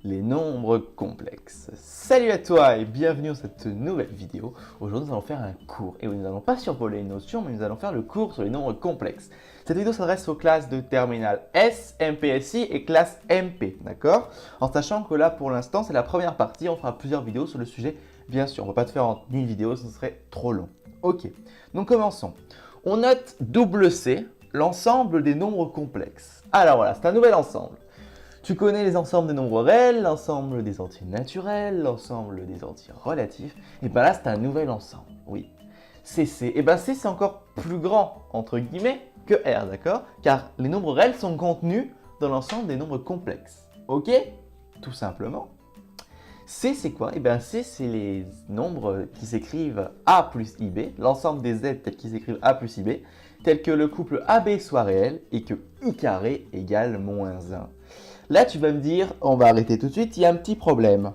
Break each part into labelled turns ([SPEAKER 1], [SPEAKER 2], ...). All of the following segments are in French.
[SPEAKER 1] les nombres complexes. Salut à toi et bienvenue dans cette nouvelle vidéo. Aujourd'hui, nous allons faire un cours et nous n'allons pas survoler une notion, mais nous allons faire le cours sur les nombres complexes. Cette vidéo s'adresse aux classes de terminale S, MPSI et classe MP, d'accord? En sachant que là, pour l'instant, c'est la première partie, on fera plusieurs vidéos sur le sujet. Bien sûr, on ne va pas te faire en une vidéo, ce serait trop long. Ok, donc commençons. On note WC, l'ensemble des nombres complexes. Alors voilà, c'est un nouvel ensemble. Tu connais les ensembles des nombres réels, l'ensemble des entiers naturels, l'ensemble des entiers relatifs. Et bien là, c'est un nouvel ensemble, oui. CC, et bien C, c'est encore plus grand, entre guillemets, que R, d'accord? Car les nombres réels sont contenus dans l'ensemble des nombres complexes. Ok? Tout simplement. C, c'est quoi? Et bien C, c'est les nombres qui s'écrivent A plus IB, l'ensemble des Z tels qu'ils s'écrivent A plus IB, tel que le couple AB soit réel et que I carré égale moins 1. Là, tu vas me dire, on va arrêter tout de suite, il y a un petit problème.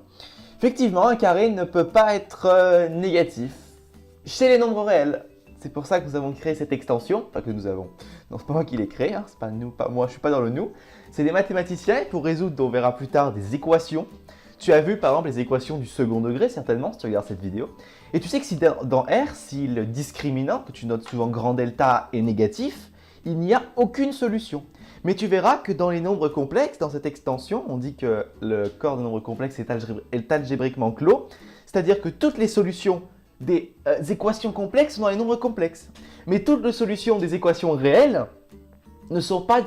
[SPEAKER 1] Effectivement, un carré ne peut pas être négatif chez les nombres réels. C'est pour ça que nous avons créé cette extension, enfin que nous avons. Non, c'est pas moi qui l'ai créé, hein, c'est pas nous, pas moi, je suis pas dans le nous. C'est des mathématiciens pour résoudre, on verra plus tard, des équations. Tu as vu par exemple les équations du second degré certainement si tu regardes cette vidéo. Et tu sais que si dans R, si le discriminant, que tu notes souvent grand delta, est négatif, il n'y a aucune solution. Mais tu verras que dans les nombres complexes, dans cette extension, on dit que le corps de nombres complexes est algébriquement clos, c'est-à-dire que toutes les solutions des équations complexes sont dans les nombres complexes. Mais toutes les solutions des équations réelles ne sont pas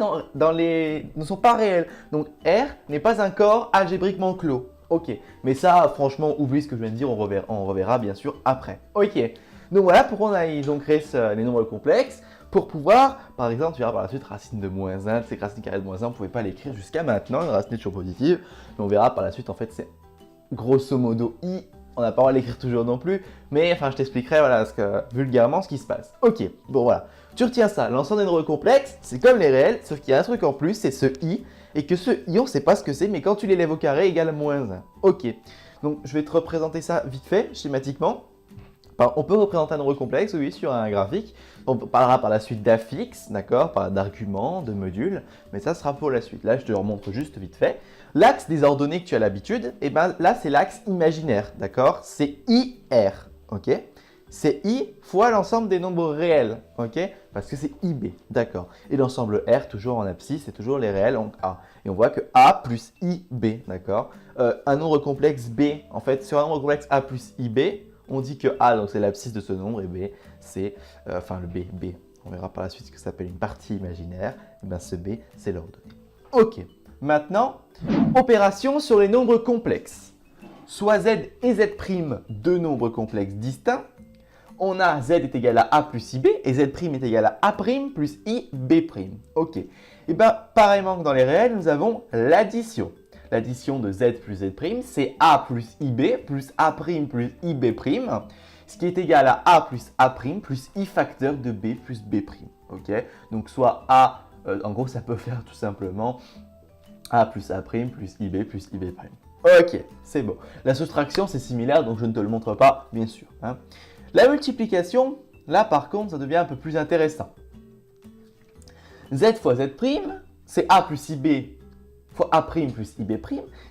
[SPEAKER 1] réelles. Donc R n'est pas un corps algébriquement clos. Ok, mais ça, franchement, oublie ce que je viens de dire, on reverra bien sûr après. Ok, donc voilà pourquoi on a donc créé les nombres complexes. Pour pouvoir, par exemple, tu verras par la suite racine de moins 1, c'est racine carrée de moins 1, on ne pouvait pas l'écrire jusqu'à maintenant, une racine est toujours positive. Mais on verra par la suite, en fait, c'est grosso modo I, on n'a pas le droit de l'écrire toujours non plus, mais enfin, je t'expliquerai voilà, vulgairement ce qui se passe. Ok, bon voilà, tu retiens ça, l'ensemble des nombres complexes, c'est comme les réels, sauf qu'il y a un truc en plus, c'est ce I, et que ce I, on ne sait pas ce que c'est, mais quand tu l'élèves au carré, égale moins 1. Ok, donc je vais te représenter ça vite fait, schématiquement. On peut représenter un nombre complexe, oui, sur un graphique. On parlera par la suite d'affixes, d'accord, d'arguments, de modules, mais ça sera pour la suite. Là, je te le remontre juste vite fait. L'axe des ordonnées que tu as l'habitude, et ben là, c'est l'axe imaginaire, d'accord? C'est IR, ok? C'est I fois l'ensemble des nombres réels, ok? Parce que c'est IB, d'accord? Et l'ensemble R, toujours en abscisse, c'est toujours les réels, donc A. Et on voit que A plus IB, d'accord? Un nombre complexe B, en fait, sur un nombre complexe A plus IB, on dit que A, donc c'est l'abscisse de ce nombre, et B, c'est, le B, on verra par la suite ce que ça s'appelle une partie imaginaire, et bien ce B, c'est l'ordonnée. Ok, maintenant, opération sur les nombres complexes. Soit Z et Z', deux nombres complexes distincts, on a Z est égal à A plus IB, et Z' est égal à A' plus IB'. Ok, et bien pareillement que dans les réels, nous avons l'addition. L'addition de Z plus Z', c'est A plus IB plus A' plus IB', ce qui est égal à A plus A' plus I facteur de B plus B'. Ok, donc soit A, en gros ça peut faire tout simplement A plus A' plus IB plus IB'. Ok, c'est bon. La soustraction c'est similaire donc je ne te le montre pas bien sûr. Hein. La multiplication, là par contre ça devient un peu plus intéressant. Z fois Z', c'est A plus IB fois A' plus IB',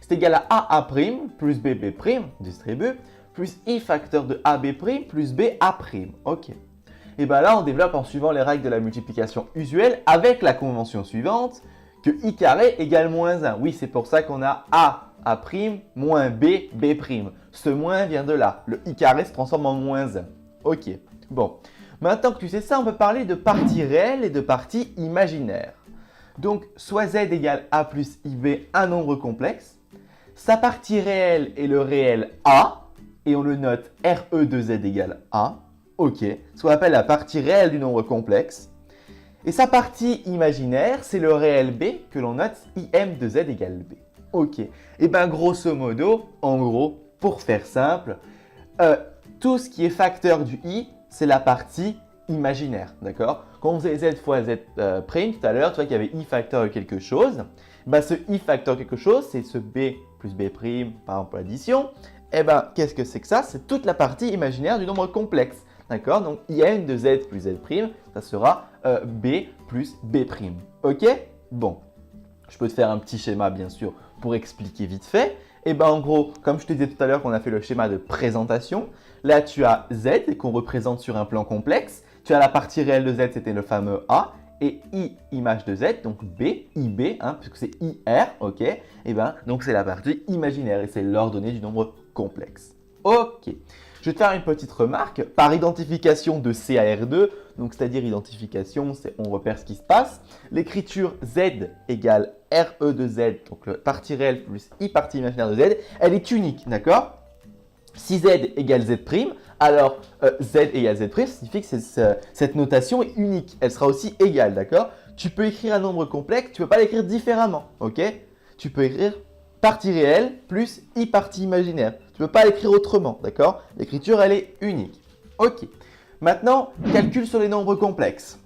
[SPEAKER 1] c'est égal à AA' plus BB', distribue, plus I facteur de AB' plus BA'. Ok. Et bien là, on développe en suivant les règles de la multiplication usuelle avec la convention suivante, que I carré égale moins 1. Oui, c'est pour ça qu'on a A' moins B, B'. Ce moins vient de là. Le I carré se transforme en moins 1. Ok. Bon. Maintenant que tu sais ça, on peut parler de parties réelles et de parties imaginaires. Donc, soit Z égale A plus IB, un nombre complexe. Sa partie réelle est le réel A, et on le note RE de Z égale A. Ok, ce qu'on appelle la partie réelle du nombre complexe. Et sa partie imaginaire, c'est le réel B, que l'on note IM de Z égale B. Ok, et bien grosso modo, en gros, pour faire simple, tout ce qui est facteur du I, c'est la partie imaginaire, d'accord? Quand on faisait Z fois Z' tout à l'heure, tu vois qu'il y avait I facteur quelque chose. Ben, ce I facteur quelque chose, c'est ce B plus B', par exemple l'addition. Et ben, qu'est-ce que c'est que ça? C'est toute la partie imaginaire du nombre complexe, d'accord? Donc, IN de Z plus Z', ça sera B plus B'. Ok? Bon, je peux te faire un petit schéma, bien sûr, pour expliquer vite fait, et ben en gros, comme je te disais tout à l'heure qu'on a fait le schéma de présentation, là tu as Z qu'on représente sur un plan complexe, tu as la partie réelle de Z, c'était le fameux A, et I, image de Z, donc B, IB, hein, puisque c'est IR, ok, et ben donc c'est la partie imaginaire et c'est l'ordonnée du nombre complexe. Ok, je vais te faire une petite remarque. Par identification de C à R2, donc c'est-à-dire identification, c'est on repère ce qui se passe, l'écriture Z égale RE de Z, donc la partie réelle plus I partie imaginaire de Z, elle est unique, d'accord? Si Z égale Z', alors Z égale Z', ça signifie que cette notation est unique. Elle sera aussi égale, d'accord? Tu peux écrire un nombre complexe, tu ne peux pas l'écrire différemment, ok? Tu peux écrire partie réelle plus I partie imaginaire. Tu ne peux pas l'écrire autrement, d'accord? L'écriture, elle est unique. Ok. Maintenant, calcul sur les nombres complexes.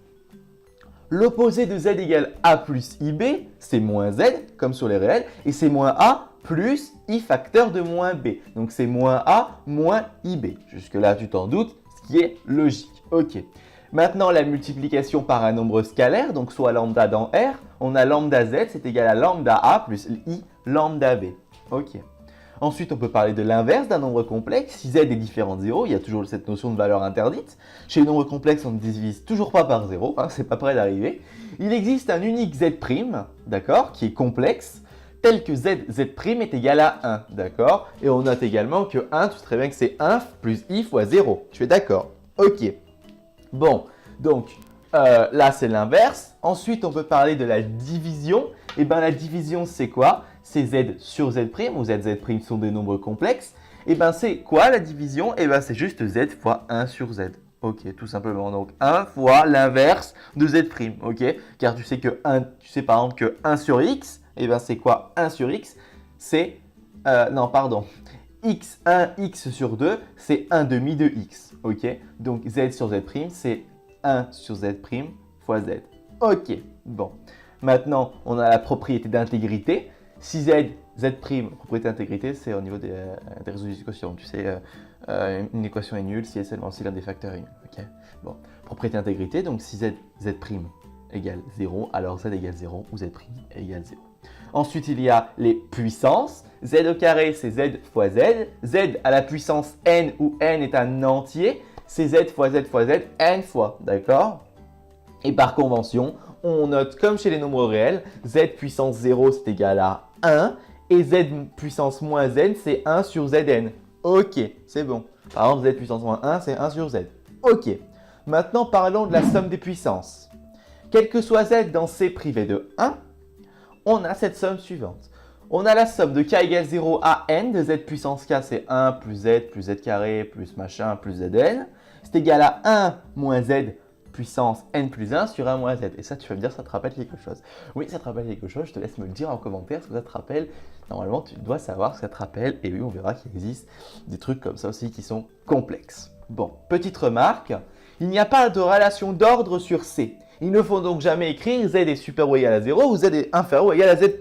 [SPEAKER 1] L'opposé de Z égale A plus IB, c'est moins Z, comme sur les réels, et c'est moins A plus I facteur de moins B. Donc c'est moins A moins IB. Jusque-là, tu t'en doutes, ce qui est logique. Ok. Maintenant, la multiplication par un nombre scalaire, donc soit lambda dans R, on a lambda Z, c'est égal à lambda A plus I lambda B. Ok. Ensuite, on peut parler de l'inverse d'un nombre complexe. Si Z est différent de 0, il y a toujours cette notion de valeur interdite. Chez les nombres complexes, on ne divise toujours pas par 0, hein, c'est pas près d'arriver. Il existe un unique Z', d'accord, qui est complexe, tel que Z' est égal à 1, d'accord? Et on note également que 1, tu sais très bien que c'est 1 plus I fois 0. Tu es d'accord? Ok. Bon, donc là, c'est l'inverse. Ensuite, on peut parler de la division. Et bien, la division, c'est quoi? C'est Z sur Z', où Z sont des nombres complexes. Et bien, c'est quoi la division? Et bien, c'est juste Z fois 1 sur Z. Ok, tout simplement. Donc, 1 fois l'inverse de Z', ok? Car tu sais que 1, tu sais par exemple que 1 sur X, et bien, c'est quoi 1 sur X? C'est, non, pardon. X, 1, X sur 2, c'est 1 demi de X, ok? Donc, Z sur Z', c'est 1 sur Z' fois Z. Ok, bon. Maintenant, on a la propriété d'intégrité. Si Z', propriété d'intégrité, c'est au niveau des résolutions d'équations. Tu sais, une équation est nulle si et seulement si l'un des facteurs est nul. Okay. Bon. Propriété d'intégrité, donc si Z' égale 0, alors Z égale 0 ou Z' égale 0. Ensuite, il y a les puissances. Z au carré, c'est Z fois Z. Z à la puissance n, où n est un entier, c'est Z fois Z fois Z, n fois, d'accord? Et par convention, on note comme chez les nombres réels, Z puissance 0 c'est égal à 1 et Z puissance moins n c'est 1 sur Zn. Ok, c'est bon. Par exemple, Z puissance moins 1 c'est 1 sur Z. Ok. Maintenant, parlons de la somme des puissances. Quel que soit Z dans C privé de 1, on a cette somme suivante. On a la somme de k égale 0 à n de Z puissance k, c'est 1 plus Z carré plus machin plus Zn. C'est égal à 1 moins Z puissance n plus 1 sur 1 moins z. Et ça, tu vas me dire, ça te rappelle quelque chose? Oui, ça te rappelle quelque chose. Je te laisse me le dire en commentaire ce que ça te rappelle. Normalement, tu dois savoir ce que ça te rappelle. Et oui, on verra qu'il existe des trucs comme ça aussi qui sont complexes. Bon, petite remarque. Il n'y a pas de relation d'ordre sur C. Il ne faut donc jamais écrire z est supérieur ou égal à 0 ou z est inférieur ou égal à z'.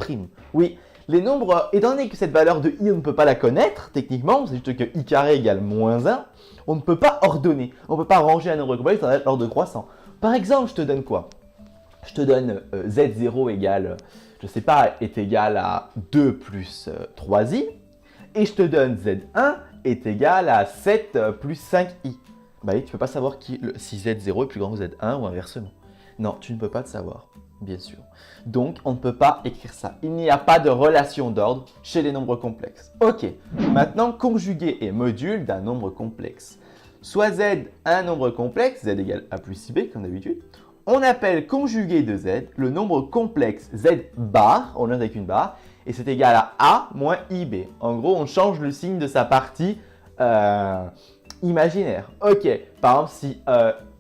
[SPEAKER 1] Oui, les nombres, étant donné que cette valeur de i, on ne peut pas la connaître, techniquement, c'est juste que i carré égale moins 1, on ne peut pas ordonner. On ne peut pas ranger un nombre complexe dans l'ordre croissant. Par exemple, je te donne quoi? Je te donne z0 égale, je ne sais pas, est égal à 2 plus 3i. Et je te donne z1 est égal à 7 plus 5i. Bah oui, tu ne peux pas savoir si z0 est plus grand que z1 ou inversement. Non, tu ne peux pas le savoir, bien sûr. Donc, on ne peut pas écrire ça. Il n'y a pas de relation d'ordre chez les nombres complexes. Ok, maintenant, conjuguer et module d'un nombre complexe. Soit z un nombre complexe, z égale a plus ib, comme d'habitude. On appelle conjugué de z le nombre complexe z bar, on note avec une barre, et c'est égal à a moins ib. En gros, on change le signe de sa partie imaginaire. Ok, par exemple, si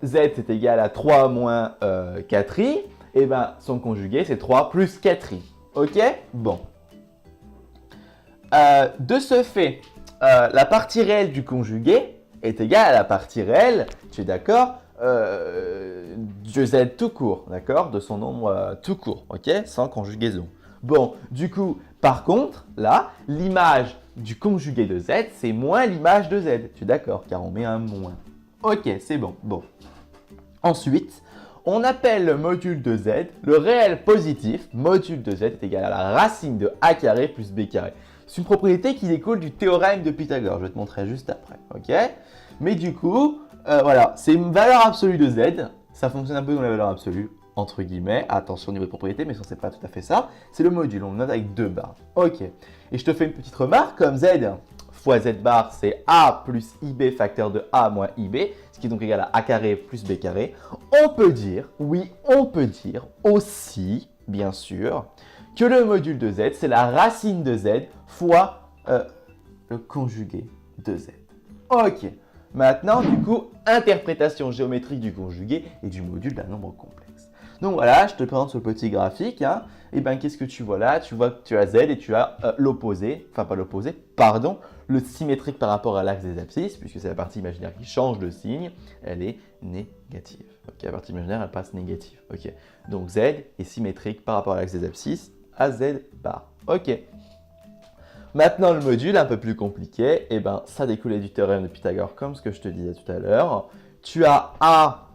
[SPEAKER 1] z est égal à 3 moins 4i, et ben son conjugué c'est 3 plus 4i. Ok? Bon. De ce fait, la partie réelle du conjugué est égale à la partie réelle, tu es d'accord, de z tout court, d'accord, de son nombre tout court, ok, sans conjugaison. Bon, du coup, par contre, là, l'image du conjugué de z, c'est moins l'image de z, tu es d'accord, car on met un moins. Ok, c'est bon. Bon. Ensuite, on appelle le module de z le réel positif. Module de z est égal à la racine de a carré plus b carré. C'est une propriété qui découle du théorème de Pythagore. Je vais te montrer juste après. Ok? Mais du coup, voilà, c'est une valeur absolue de z. Ça fonctionne un peu dans la valeur absolue, entre guillemets. Attention au niveau de propriété, mais ça, c'est pas tout à fait ça. C'est le module, on le note avec 2 barres. Ok. Et je te fais une petite remarque, comme z fois z bar, c'est a plus ib facteur de a moins ib, ce qui est donc égal à a carré plus b carré. On peut dire, oui, on peut dire aussi, bien sûr, que le module de z, c'est la racine de z fois le conjugué de z. Ok. Maintenant, du coup, interprétation géométrique du conjugué et du module d'un nombre complexe. Donc voilà, je te présente ce petit graphique. Hein. Et bien, qu'est-ce que tu vois là? Tu vois que tu as z et tu as l'opposé, enfin pas l'opposé, pardon, le symétrique par rapport à l'axe des abscisses, puisque c'est la partie imaginaire qui change de signe, elle est négative. Ok, la partie imaginaire, elle passe négative. Ok, donc z est symétrique par rapport à l'axe des abscisses à z bar. Ok. Maintenant, le module, un peu plus compliqué, eh ben, ça découlait du théorème de Pythagore, comme ce que je te disais tout à l'heure. Tu as A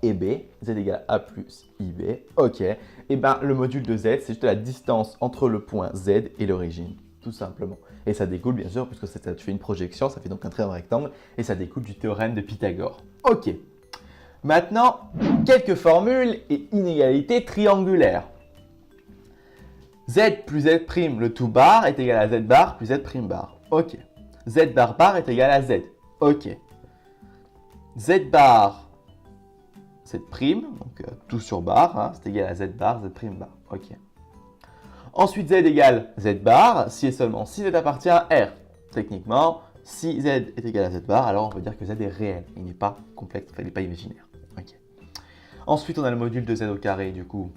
[SPEAKER 1] et B, Z égale A plus IB, ok. Eh ben, le module de Z, c'est juste la distance entre le point Z et l'origine, tout simplement. Et ça découle, bien sûr, puisque tu fais une projection, ça fait donc un trait en rectangle, et ça découle du théorème de Pythagore. Ok. Maintenant, quelques formules et inégalités triangulaires. Z plus Z', le tout bar est égal à Z bar plus Z' bar. Ok. Z bar bar est égal à Z. Ok. Z bar, Z', donc tout sur bar, hein, c'est égal à Z bar, Z' bar. Ok. Ensuite, Z égale Z bar si et seulement si Z appartient à R. Techniquement, si Z est égal à Z bar, alors on peut dire que Z est réel. Il n'est pas complexe, enfin, il n'est pas imaginaire. Ok. Ensuite, on a le module de Z au carré, du coup.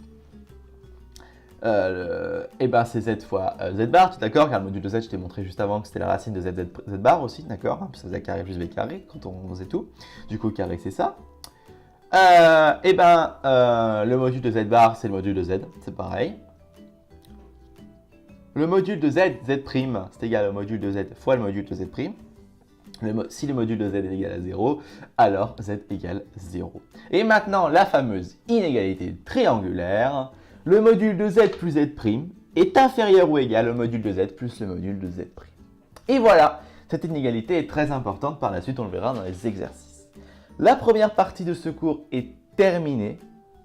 [SPEAKER 1] Et ben c'est z fois z bar, tu es d'accord? Car le module de z, je t'ai montré juste avant que c'était la racine de z bar aussi, d'accord? Hein, ça faisait carré plus b carré quand on faisait tout. Du coup, carré, c'est ça. Et ben le module de z bar, c'est le module de z, c'est pareil. Le module de z, z', c'est égal au module de z fois le module de z'. Si le module de z est égal à 0, alors z égale 0. Et maintenant, la fameuse inégalité triangulaire. Le module de z plus z' est inférieur ou égal au module de z plus le module de z'. Et voilà, cette inégalité est très importante, par la suite on le verra dans les exercices. La première partie de ce cours est terminée.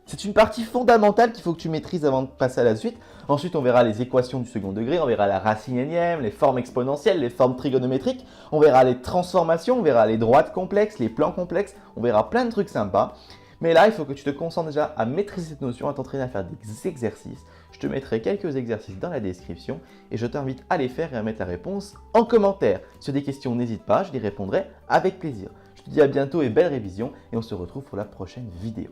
[SPEAKER 1] C'est une partie fondamentale qu'il faut que tu maîtrises avant de passer à la suite. Ensuite, on verra les équations du second degré, on verra la racine énième, les formes exponentielles, les formes trigonométriques, on verra les transformations, on verra les droites complexes, les plans complexes, on verra plein de trucs sympas. Mais là, il faut que tu te concentres déjà à maîtriser cette notion, à t'entraîner à faire des exercices. Je te mettrai quelques exercices dans la description et je t'invite à les faire et à mettre la réponse en commentaire. Sur des questions, n'hésite pas, je les répondrai avec plaisir. Je te dis à bientôt et belle révision et on se retrouve pour la prochaine vidéo.